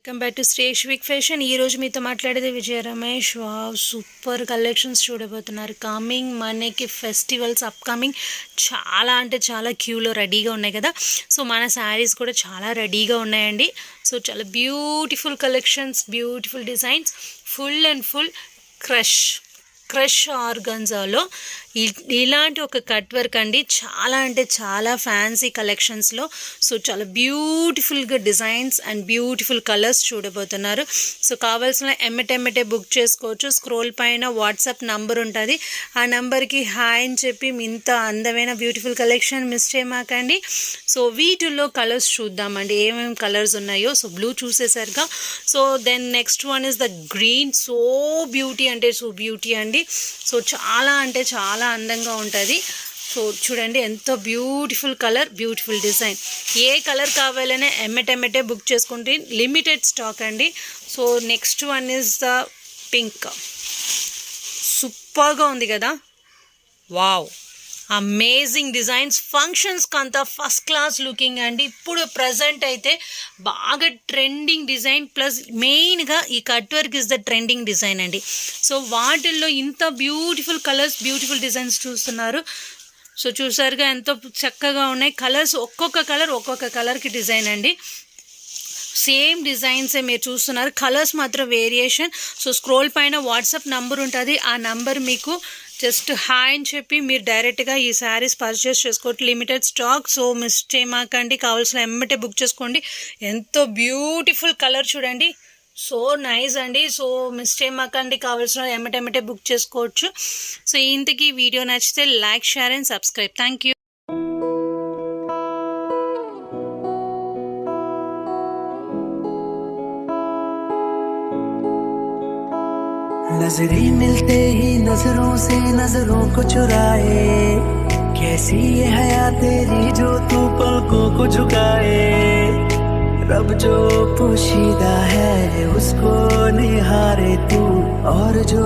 Welcome back to Shresh విక్ fashion. ఈరోజు మీతో మాట్లాడేది విజయ రమేష్. వావ్, సూపర్ కలెక్షన్స్ చూడబోతున్నారు. కమింగ్ మనకి ఫెస్టివల్స్ అప్కమింగ్ చాలా అంటే చాలా క్యూలో రెడీగా ఉన్నాయి కదా. సో మన శారీస్ కూడా చాలా రెడీగా ఉన్నాయండి. సో చాలా beautiful collections, beautiful designs, full and full crush ఆర్గన్జాలో ఇలాంటి ఒక కట్ వర్క్ అండి. చాలా అంటే చాలా ఫ్యాన్సీ కలెక్షన్స్లో. సో చాలా బ్యూటిఫుల్గా డిజైన్స్ అండ్ బ్యూటిఫుల్ కలర్స్ చూడబోతున్నారు. సో కావాల్సిన ఎమ్మటెమ్మటే బుక్ చేసుకోవచ్చు. స్క్రోల్ పైన వాట్సాప్ నంబర్ ఉంటుంది. ఆ నెంబర్కి హాయ్ అని చెప్పి ఇంత అందమైన బ్యూటిఫుల్ కలెక్షన్ మిస్ చేయమాకండి. సో వీటిల్లో కలర్స్ చూద్దామండి, ఏమేమి కలర్స్ ఉన్నాయో. సో బ్లూ చూసేసరిగా. So then next one is the green. So beauty అంటే సో బ్యూటీ అండి. సో చాలా అంటే చాలా అందంగా ఉంటుంది. సో చూడండి ఎంత బ్యూటిఫుల్ కలర్, బ్యూటిఫుల్ డిజైన్. ఏ కలర్ కావాలనే ఎమ్మటెమ్మటే బుక్ చేసుకుంటే లిమిటెడ్ స్టాక్ అండి. So next one is the pink. సూపర్గా ఉంది కదా. Wow, amazing designs. ఫంక్షన్స్కి అంతా ఫస్ట్ క్లాస్ లుకింగ్ అండి. ఇప్పుడు ప్రజెంట్ అయితే బాగా ట్రెండింగ్ డిజైన్, ప్లస్ మెయిన్గా ఈ cut work is the trending design అండి. సో వాటిల్లో ఇంత బ్యూటిఫుల్ కలర్స్, బ్యూటిఫుల్ డిజైన్స్ చూస్తున్నారు. సో చూసారుగా ఎంతో చక్కగా ఉన్నాయి కలర్స్. ఒక్కొక్క కలర్కి డిజైన్ అండి. సేమ్ డిజైన్సే మీరు చూస్తున్నారు, కలర్స్ మాత్రం వేరియేషన్. సో స్క్రోల్ పైన వాట్సాప్ నంబర్ ఉంటుంది. ఆ నంబర్ మీకు జస్ట్ హాయ్ అని చెప్పి మీరు డైరెక్ట్గా ఈ శారీస్ పర్చేస్ చేసుకోవచ్చు. Limited stock. సో మిస్ చేయమాకండి, కావాల్సిన ఎమ్మటే బుక్ చేసుకోండి. ఎంతో బ్యూటిఫుల్ కలర్ చూడండి, సో నైస్ అండి. సో మిస్ చేయమాకండి, కావాల్సిన ఎమ్మటెమ్మటే బుక్ చేసుకోవచ్చు. సో ఇంతకీ వీడియో నచ్చితే like, share and subscribe. Thank you. नजरें मिलते ही नजरों से नजरों को चुराए, कैसी ये हया तेरी जो तू पलकों को झुकाए। रब जो पोशीदा है उसको निहारे तू, और जो